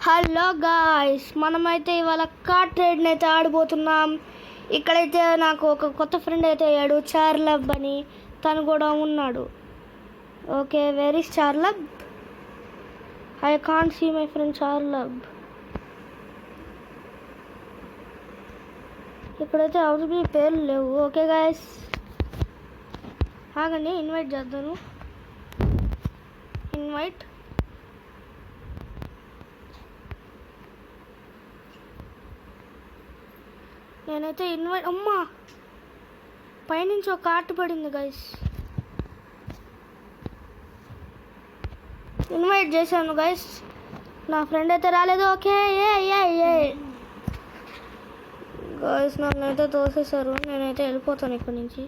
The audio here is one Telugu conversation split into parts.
హలో గాయ్స్, మనమైతే ఇవాళ కార్ ట్రేడ్ని అయితే ఆడిపోతున్నాం. ఇక్కడైతే నాకు ఒక కొత్త ఫ్రెండ్ అయితే అయ్యాడు, చార్లబ్ అని. తను కూడా ఉన్నాడు. Okay, where is Charlab? I can't see my friend Charlab. ఇక్కడైతే అవసరం పేర్లు లేవు. ఓకే గాయస్, ఆగండి, ఇన్వైట్ చేద్దాను. ఇన్వైట్. నేనైతే ఇన్వైట్. అమ్మా, పైనుంచి ఒక కార్ట్ పడింది గైస్. ఇన్వైట్ చేశాను గైస్, నా ఫ్రెండ్ అయితే రాలేదు. ఓకే గైస్, నన్నైతే తోసేశారు. నేనైతే వెళ్ళిపోతాను ఇక్కడి నుంచి.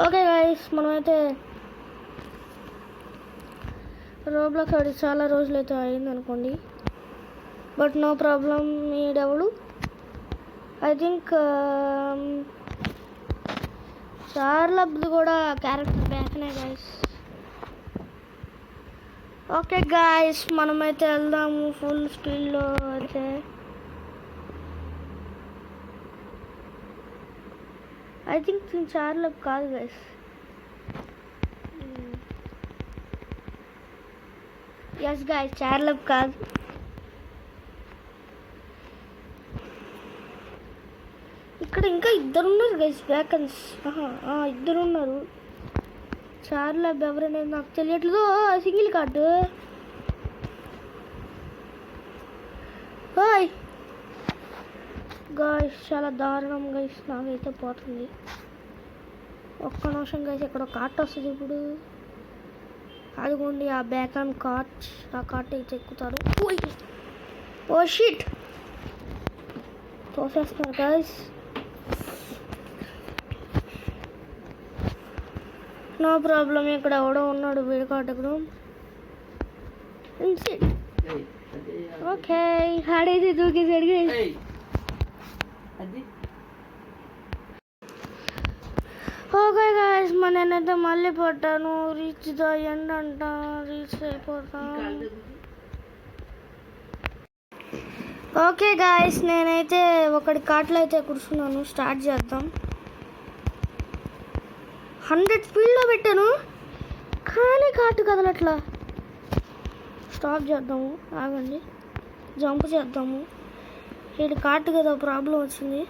ఓకే గైస్, మనమైతే రోబ్లాక్స్ ఆడి చాలా రోజులు అయితే అయింది అనుకోండి. But no problem. మీడెవడు? ఐ థింక్ చార్లబ్ది కూడా క్యారెక్టర్ బ్యాక్నే గైస్. ఓకే గాయస్, మనమైతే వెళ్దాము ఫుల్ స్పీడ్లో. అయితే ఐ థింక్ చార్లబ్ కాదు గైస్. ఎస్ గాయస్, చార్లబ్ కాదు. ఇక్కడ ఇంకా ఇద్దరు ఉన్నారు గైస్, వ్యాకన్స్. ఇద్దరు ఉన్నారు. చార్లబ్ ఎవరనేది నాకు తెలియట్లేదు. Single card. హాయ్ గైస్, చాలా దారుణం గైస్, నాకైతే పోతుంది. ఒక్క నిమిషం గైస్, ఇక్కడ ఒక కార్ట్ వస్తుంది ఇప్పుడు. అదిగోండి ఆ బ్యాకన్ కార్ట్. ఆ కార్ట్ అయితే ఎక్కుతారు. ఓ షిట్, తోసేస్తున్నారు గైస్. No problem. ఇక్కడ ఎవడో ఉన్నాడు వీడికాటకుడు. ఓకే, ఆడైతే దూకేసాడు. ఓకే గాయస్, నేనైతే మళ్ళీ పట్టాను. రీచ్ ద ఎండ్ అంట. రీచ్ అయిపోతాను. ఓకే గాయస్, నేనైతే ఒకటి కార్ట్లో అయితే కూర్చున్నాను. స్టార్ట్ చేద్దాం. 100 స్పీడ్లో పెట్టాను, కానీ కార్టు కదలట్లా. స్టాప్ చేద్దాము, ఆగండి, జంప్ చేద్దాము. ఇది కార్టు కదా ప్రాబ్లం వచ్చింది.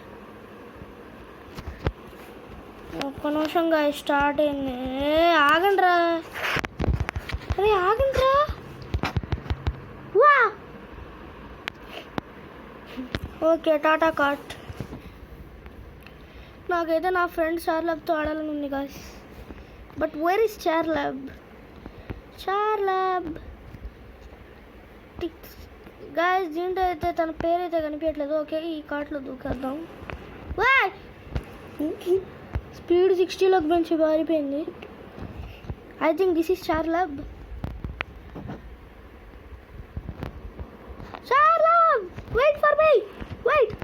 ఒక్క నిమిషంగా స్టార్ట్ అయింది. ఆగండ్రా, అరే ఆగండ్రా. వా, ఓకే, టాటా కార్ట్. నాకైతే నా ఫ్రెండ్ చార్లబ్తో ఆడాలని ఉంది guys. But where is Charlab? Charlab guys, దీంట్లో అయితే తన పేరు అయితే కనిపించట్లేదు. ఓకే, ఈ కార్ట్లో దూకేద్దాం. వా, స్పీడ్ 60లోకి పెంచి పారిపోయింది. I think this is Charlab. Charlab, wait for me, wait.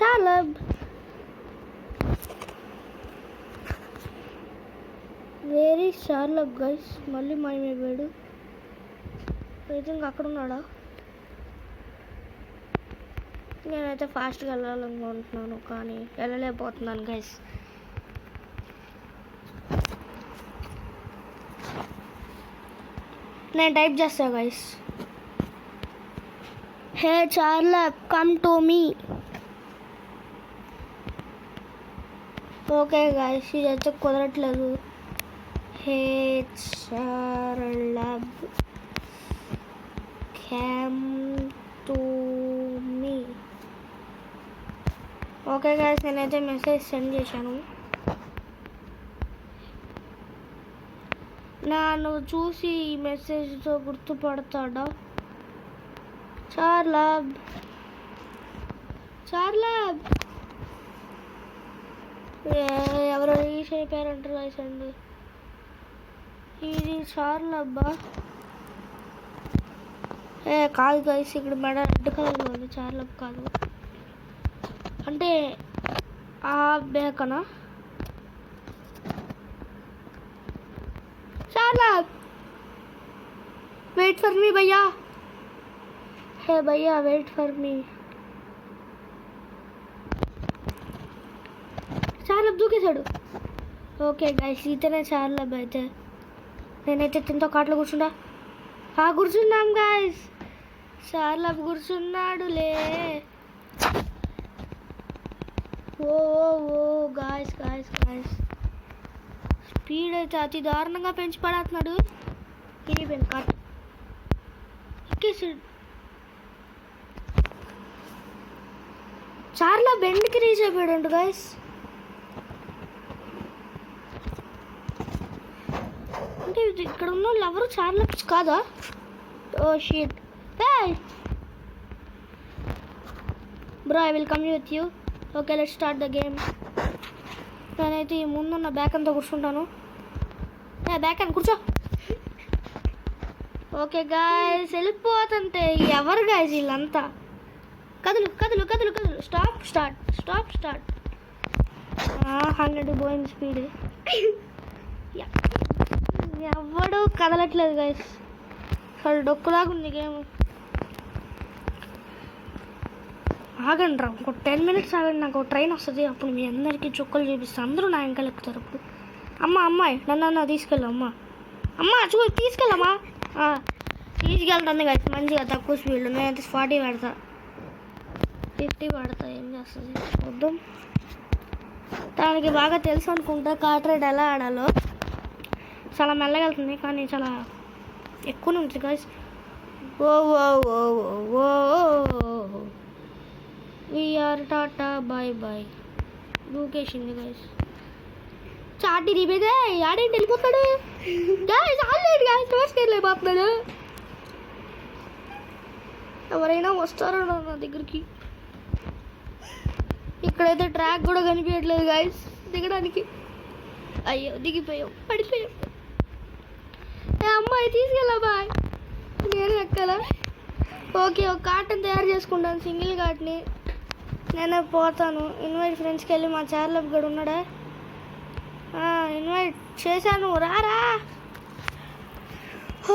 Charlab, where is Charlab guys? మళ్ళీ మాయమైపోయాడు. ఐ థింక్ అక్కడ ఉన్నాడా? నేనైతే ఫాస్ట్గా వెళ్ళాలనుకుంటున్నాను, కానీ వెళ్ళలేకపోతున్నాను గైస్. నేను టైప్ చేస్తా guys. Hey Charlab, come to me. Okay guys, ఇదైతే కుదరట్లేదు. Hey Charlab, come to me. Okay guys, నేనైతే మెసేజ్ సెండ్ చేశాను. నన్ను చూసి ఈ మెసేజ్తో గుర్తుపడతాడా? చార్లబ్, చార్లబ్. ఎవరో రీచ్ అయిపోయారంటారు గైస్. అండి, ఇది చార్లబ్బా? కాదు గైస్, ఇక్కడ మెడ రెడ్ కలర్లో ఉంది. చార్లబ్ కాదు అంటే ఆ బేకనా? చార్లబ్, వెయిట్ ఫర్ మీ భయ్యా. హే భయ్యా వెయిట్ ఫర్ మీ. చార్లబ్ దూకేశాడు. ఓకే గైస్ ఇతనే చార్లబ్ అయితే. నేనైతే తింతో కాట్లో కూర్చుంటా. కూర్చున్నాం గైస్. చార్లబ్ కూర్చున్నాడులే. Oh oh guys guys guys speed అయితే అతి దారుణంగా పెంచి పడేస్తున్నాడు. ఇరిపోయింది కట్ ఎక్కేసాడు. చార్లా బెండ్కి రీచ్ అయిపోయాడు గాయస్. అంటే ఇక్కడ ఉన్న వాళ్ళు ఎవరు చార్లా కాదా? Oh shit. Bro I will come with you. Okay let's start the game. నేనైతే ఈ ముందున్న బ్యాక్ అంతా కూర్చుంటాను. బ్యాక్ అని కూర్చో. ఓకే గాయస్ వెళ్ళిపోతుంటే ఎవరు గాయస్ వీళ్ళంతా? కదులు కదులు కదులు కదులు. Stop start stop start. 100 పోయింది స్పీడ్. ఎవడు కదలట్లేదు గాయస్. అసలు డొక్కులాగా ఉంది గేమ్. ఆగండి రా, ఇంకో 10 minutes ఆగండి. నాకు ట్రైన్ వస్తుంది, అప్పుడు మీ అందరికీ చుక్కలు చూపిస్తాను. అందరూ నా వెనకాల ఎక్కుతారు అప్పుడు. అమ్మాయి నన్ను తీసుకెళ్ళు. అమ్మ తీసుకెళ్ళమ్మా. తీసుకెళ్తాను కదా మంచిగా తక్కువ స్పీడ్లో. నేనైతే 40 పెడతా, 50 పెడతా. ఏం చేస్తుంది వద్దాం. దానికి బాగా తెలుసు అనుకుంటా కార్ట్ రైడ్ ఎలా ఆడాలో. చాలా మెల్లగా వెళ్తుంది కానీ చాలా ఎక్కువనే ఉంటుంది guys. Oh oh oh oh we are tata bye bye. దూకేసింది గాయస్. చాటి రీబేదే ఆడేంటి వెళ్ళిపోతాడు గాయస్. ఆల్రెడీ గాయస్ టోస్ట్ వెళ్ళిపోతున్నాడు. ఎవరైనా వస్తారో నా దగ్గరికి. ఇక్కడైతే ట్రాక్ కూడా కనిపించట్లేదు గాయస్ దిగడానికి. అయ్యో దిగిపోయాం, పడిపోయాం. అమ్మాయి తీసుకెళ్ళా బాయ్. నేను ఎక్కాలా? ఓకే ఒక కార్ట్ని తయారు చేసుకుంటాను, సింగిల్ కార్ట్ని. నేనే పోతాను. ఇన్వైట్ ఫ్రెండ్స్కి వెళ్ళి మా చార్లబ్ గడు ఉన్నాడా? ఇన్వైట్ చేశాను, రారా.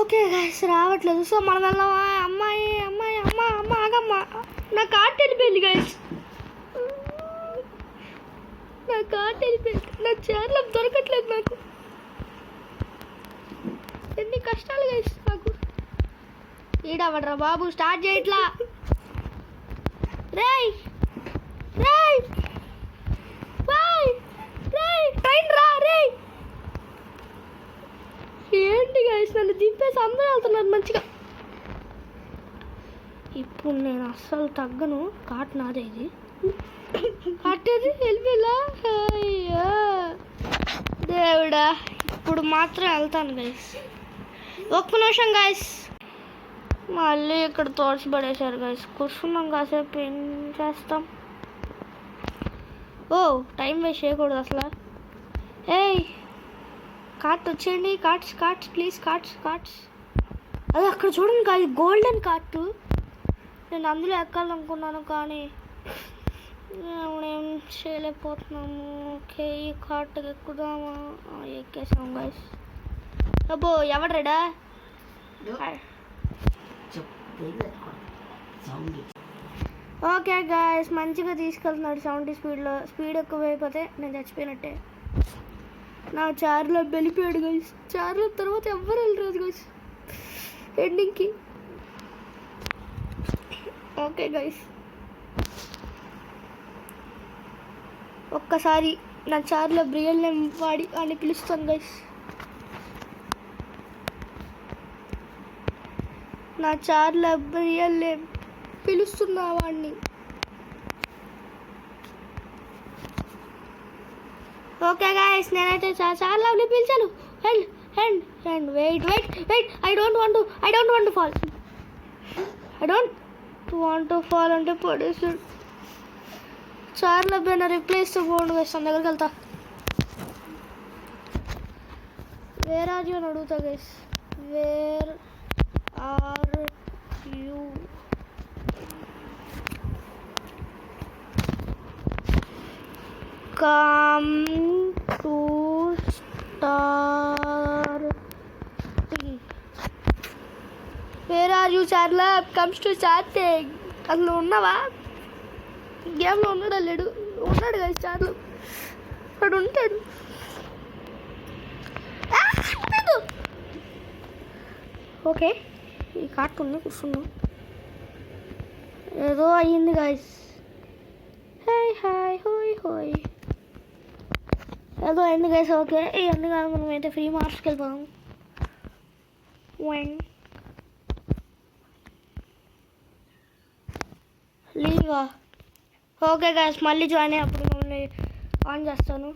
ఓకే గైస్ రావట్లేదు. సో మనం వెళ్దామా? అమ్మాయి అమ్మాయి అమ్మ అమ్మ ఆగమ్మ. నా కార్ట్ వెళ్ళిపోయింది గైస్. నా కార్ట్ వెళ్ళిపోయింది. నా చార్లబ్ దొరకట్లేదు నాకు. ఎన్ని కష్టాలు గైస్ నాకు. ఈడవడ్రా బాబు, స్టార్ట్ చేయట్లా. రేయ్ రేయ్ బాయ్ రేయ్ ట్రైన్ రా రేయ్. ఏంటి గైస్ నన్ను దింపేసి అందరూ వెళ్తున్నారు మంచిగా. ఇప్పుడు నేను అస్సలు తగ్గను. కాట్ నాదే ఇది. కట్టేది వెళ్ళిపోయిలా. అయ్యో దేవుడా, ఇప్పుడు మాత్రం వెళ్తాను గైస్. ఒక్క నిమిషం గైస్. మళ్ళీ ఇక్కడ తోడ్చిపడేశారు గైస్. కూర్చున్నాం కాసేపు, ఏం చేస్తాం. ఓ టైం వేస్ట్ చేయకూడదు అసలు. ఏయ్ కార్ట్ వచ్చేయండి. Carts carts please carts carts. అది అక్కడ చూడండి కాదు, గోల్డెన్ కార్టు. నేను అందులో ఎక్కాలనుకున్నాను కానీ ఏం చేయలేకపోతున్నాము. ఓకే ఈ కార్ట్కి ఎక్కుదామా? ఎక్కేసాం గైస్. అబ్బో ఎవడ్రాడా? ఓకే గాయస్ మంచిగా తీసుకెళ్తున్నాడు 70 స్పీడ్లో. స్పీడ్ ఎక్కువైపోతే నేను చచ్చిపోయినట్టే. నా చార్లో వెళ్ళిపోయాడు గైస్. చార్లో తర్వాత ఎవ్వరు వెళ్ళరాదు గైస్ ఎండింగ్కి. ఓకే గైస్ ఒక్కసారి నా చార్లో రియల్ నేమ్ వాడి అని పిలుస్తాను గైస్. నా చార్లో రియల్ నేమ్ పిలుస్తున్నా వాడిని. ఓకే గాయస్ నేనైతే చాలా పిలిచాను. And wait I don't want to fall అంటే పడేసాడు. చార్లో పైన రిప్లేస్ పోండి గైస్. తన దగ్గరికి వెళ్తా. వేర్ ఆర్ యూ అని అడుగుతా guys. Where are you? Come to star 3. Where are you Charla comes to chatting. అసలు ఉన్నావా? గేమ్లో ఉన్నాడా లేడు? ఉన్నాడు కదా చార్లు, వాడు ఉంటాడు. ఓకే, ఈ కార్టూన్ కూర్చున్నాం. ఏదో అయ్యింది గాయస్. హాయ్ హాయ్ హోయ్ హోయ్, ఏదో అయింది గైస్. ఓకే, ఇవన్నీ కాదు, మనం అయితే ఫ్రీ మార్క్స్కి వెళ్ళిపోదాం. లీవా? ఓకే గైస్, మళ్ళీ జాయిన్ అయ్యి అప్పుడు మమ్మల్ని ఆన్ చేస్తాను.